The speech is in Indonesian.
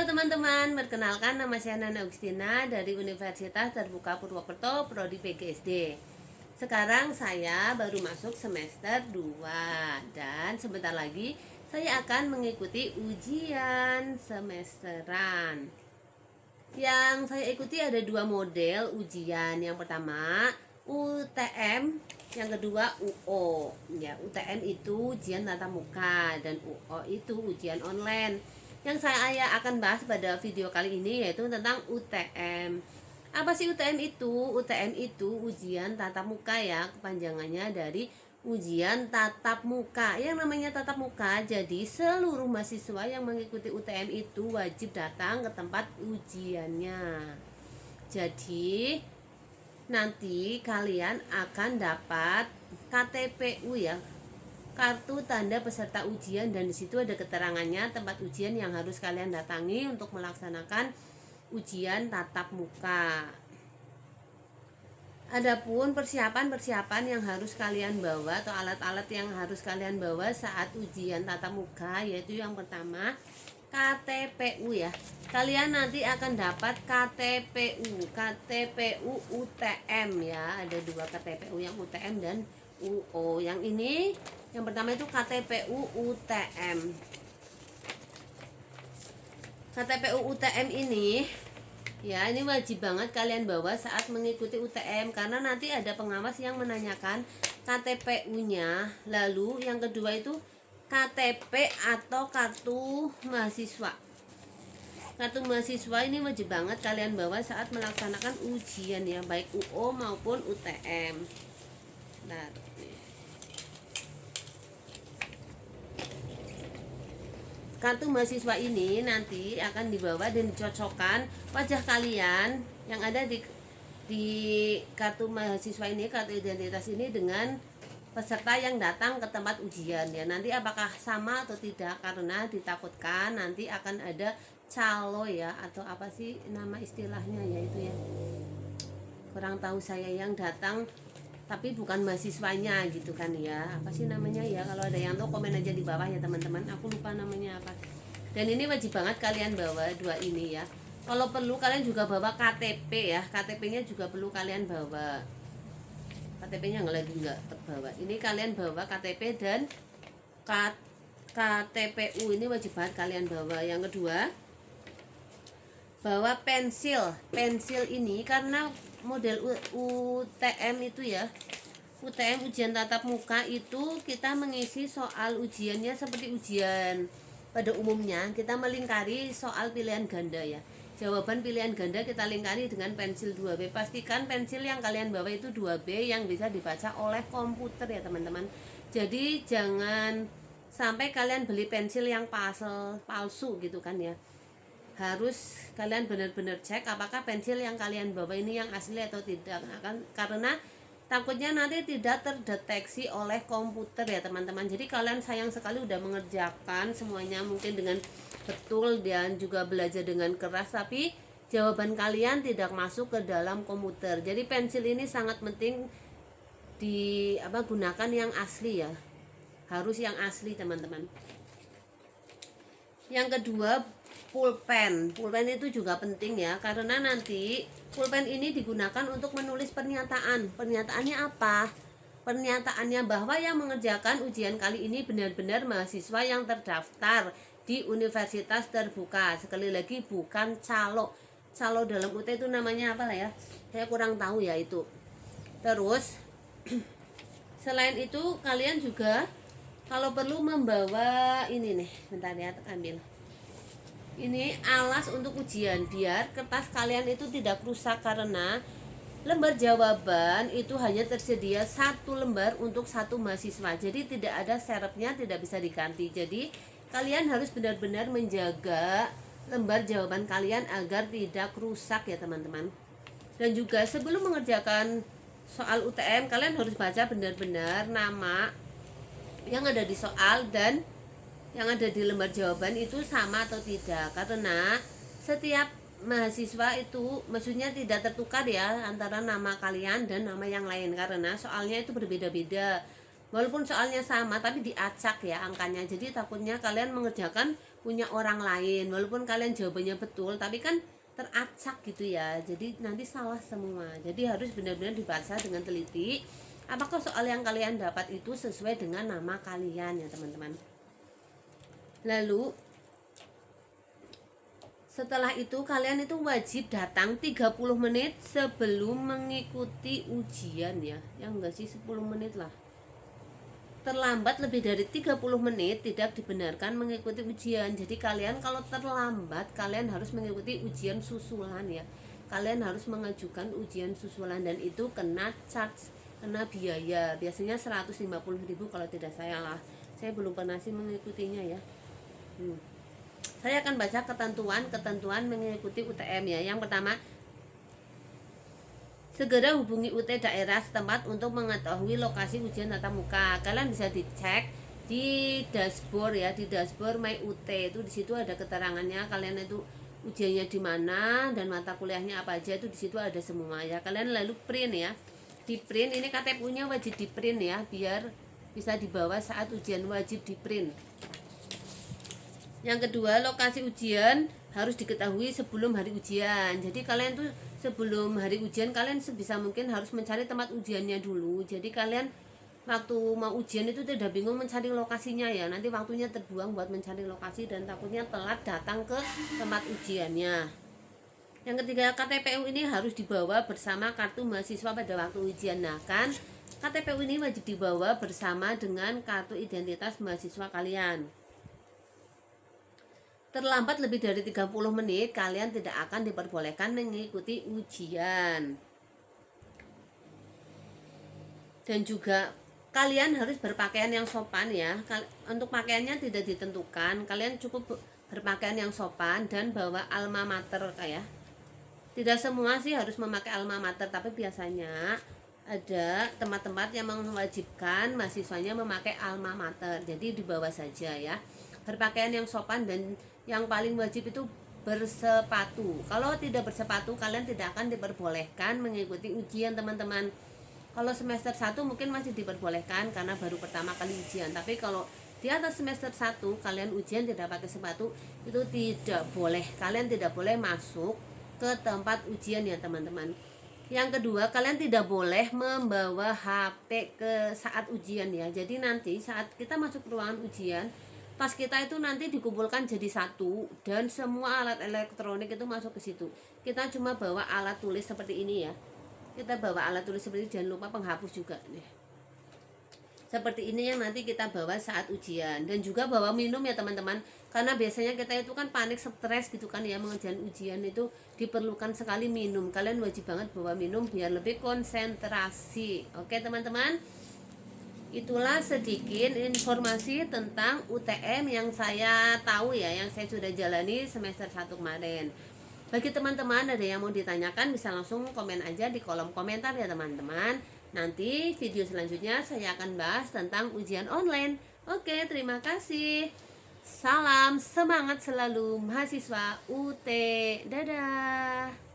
teman-teman, perkenalkan nama saya Nana Agustina dari Universitas Terbuka Purwokerto, Prodi PGSD. Sekarang saya baru masuk semester 2 dan sebentar lagi saya akan mengikuti ujian semesteran. Yang saya ikuti ada dua model ujian. Yang pertama UTM, yang kedua UO. Ya, UTM itu ujian tatap muka dan UO itu ujian online. Yang saya akan bahas pada video kali ini yaitu tentang UTM. Apa sih UTM itu? UTM itu ujian tatap muka ya, kepanjangannya dari ujian tatap muka. Yang namanya tatap muka, jadi seluruh mahasiswa yang mengikuti UTM itu wajib datang ke tempat ujiannya. Jadi nanti kalian akan dapat KTPU ya, kartu tanda peserta ujian, dan disitu ada keterangannya tempat ujian yang harus kalian datangi untuk melaksanakan ujian tatap muka. Adapun persiapan yang harus kalian bawa atau alat-alat yang harus kalian bawa saat ujian tatap muka yaitu yang pertama KTPU ya. Kalian nanti akan dapat KTPU UTM ya. Ada dua KTPU, yang UTM dan UO. Yang ini yang pertama itu KTPU UTM. KTPU UTM ini ya, ini wajib banget kalian bawa saat mengikuti UTM karena nanti ada pengawas yang menanyakan KTPU-nya. Lalu yang kedua itu KTP atau kartu mahasiswa. Kartu mahasiswa ini wajib banget kalian bawa saat melaksanakan ujian ya, baik UO maupun UTM. Nah, kartu mahasiswa ini nanti akan dibawa dan dicocokkan wajah kalian yang ada di kartu mahasiswa ini, kartu identitas ini, dengan peserta yang datang ke tempat ujian ya. Nanti apakah sama atau tidak, karena ditakutkan nanti akan ada calo ya, atau apa sih nama istilahnya ya, itu ya kurang tahu saya, yang datang tapi bukan mahasiswanya gitu kan ya, apa sih namanya ya, kalau ada yang tahu komen aja di bawah ya teman-teman, aku lupa namanya apa. Dan ini wajib banget kalian bawa dua ini ya. Kalau perlu kalian juga bawa KTP ya, KTP-nya juga perlu kalian bawa. KTP-nya nggak bawa, ini kalian bawa KTP dan KTPU ini wajib banget kalian bawa. Yang kedua, bawa pensil. Pensil ini karena model UTM itu ya, UTM ujian tatap muka itu kita mengisi soal ujiannya seperti ujian pada umumnya, kita melingkari soal pilihan ganda ya. Jawaban pilihan ganda kita lingkari dengan pensil 2B. Pastikan pensil yang kalian bawa itu 2B yang bisa dibaca oleh komputer ya teman-teman. Jadi jangan sampai kalian beli pensil yang palsu gitu kan ya. Harus kalian benar-benar cek apakah pensil yang kalian bawa ini yang asli atau tidak, karena takutnya nanti tidak terdeteksi oleh komputer ya teman-teman. Jadi kalian sayang sekali udah mengerjakan semuanya mungkin dengan betul dan juga belajar dengan keras, tapi jawaban kalian tidak masuk ke dalam komputer. Jadi pensil ini sangat penting gunakan yang asli ya, harus yang asli teman-teman. Yang kedua, pulpen. Pulpen itu juga penting ya, karena nanti pulpen ini digunakan untuk menulis pernyataan. Pernyataannya apa? Pernyataannya bahwa yang mengerjakan ujian kali ini benar-benar mahasiswa yang terdaftar di Universitas Terbuka. Sekali lagi, bukan calo. Calo dalam UT itu namanya apa lah ya, saya kurang tahu ya itu. Terus selain itu kalian juga kalau perlu membawa ini nih, bentar ya, ambil ini alas untuk ujian biar kertas kalian itu tidak rusak, karena lembar jawaban itu hanya tersedia satu lembar untuk satu mahasiswa, jadi tidak ada serepnya, tidak bisa diganti. Jadi kalian harus benar-benar menjaga lembar jawaban kalian agar tidak rusak ya teman-teman. Dan juga sebelum mengerjakan soal UTM kalian harus baca benar-benar nama yang ada di soal dan yang ada di lembar jawaban itu sama atau tidak, karena setiap mahasiswa itu maksudnya tidak tertukar ya antara nama kalian dan nama yang lain, karena soalnya itu berbeda-beda. Walaupun soalnya sama tapi diacak ya angkanya, jadi takutnya kalian mengerjakan punya orang lain. Walaupun kalian jawabannya betul, tapi kan teracak gitu ya, jadi nanti salah semua. Jadi harus benar-benar dibaca dengan teliti apakah soal yang kalian dapat itu sesuai dengan nama kalian ya teman-teman. Lalu setelah itu kalian itu wajib datang 30 menit sebelum mengikuti ujian ya. Yang enggak sih 10 menit lah. Terlambat lebih dari 30 menit tidak dibenarkan mengikuti ujian. Jadi kalian kalau terlambat, kalian harus mengikuti ujian susulan ya. Kalian harus mengajukan ujian susulan dan itu kena charge, kena biaya. Biasanya 150.000 kalau tidak salah. Saya belum pernah sih mengikutinya ya. Saya akan baca ketentuan mengikuti UTM ya. Yang pertama, segera hubungi UT daerah setempat untuk mengetahui lokasi ujian tatap muka. Kalian bisa dicek di dashboard ya, di dashboard My UT itu di situ ada keterangannya kalian itu ujiannya di mana dan mata kuliahnya apa aja, itu di situ ada semua ya. Kalian lalu print ya. Di print ini KTP-nya wajib di print ya biar bisa dibawa saat ujian, wajib di print. Yang kedua, lokasi ujian harus diketahui sebelum hari ujian. Jadi kalian tuh sebelum hari ujian kalian sebisa mungkin harus mencari tempat ujiannya dulu. Jadi kalian waktu mau ujian itu tidak bingung mencari lokasinya ya. Nanti waktunya terbuang buat mencari lokasi dan takutnya telat datang ke tempat ujiannya. Yang ketiga, KTPU ini harus dibawa bersama kartu mahasiswa pada waktu ujian. Nah kan KTPU ini wajib dibawa bersama dengan kartu identitas mahasiswa kalian. Terlambat lebih dari 30 menit kalian tidak akan diperbolehkan mengikuti ujian. Dan juga kalian harus berpakaian yang sopan ya. Untuk pakaiannya tidak ditentukan, kalian cukup berpakaian yang sopan dan bawa alma mater kayak. Tidak semua sih harus memakai alma mater, tapi biasanya ada tempat-tempat yang mewajibkan mahasiswanya memakai alma mater. Jadi dibawa saja ya. Berpakaian yang sopan dan yang paling wajib itu bersepatu. Kalau tidak bersepatu kalian tidak akan diperbolehkan mengikuti ujian teman-teman. Kalau semester 1 mungkin masih diperbolehkan karena baru pertama kali ujian. Tapi kalau di atas semester 1 kalian ujian tidak pakai sepatu, itu tidak boleh. Kalian tidak boleh masuk ke tempat ujian ya teman-teman. Yang kedua, kalian tidak boleh membawa HP ke saat ujian ya. Jadi nanti saat kita masuk ke ruangan ujian, tas kita itu nanti dikumpulkan jadi satu dan semua alat elektronik itu masuk ke situ. Kita cuma bawa alat tulis seperti ini ya. Kita bawa alat tulis seperti ini, jangan lupa penghapus juga nih. Seperti ini yang nanti kita bawa saat ujian. Dan juga bawa minum ya teman-teman. Karena biasanya kita itu kan panik, stres gitu kan ya, mengerjakan ujian itu diperlukan sekali minum. Kalian wajib banget bawa minum biar lebih konsentrasi. Oke teman-teman, itulah sedikit informasi tentang UTM yang saya tahu ya, yang saya sudah jalani semester 1 kemarin. Bagi teman-teman ada yang mau ditanyakan bisa langsung komen aja di kolom komentar ya teman-teman. Nanti video selanjutnya saya akan bahas tentang ujian online. Oke, terima kasih. Salam semangat selalu mahasiswa UT. Dadah.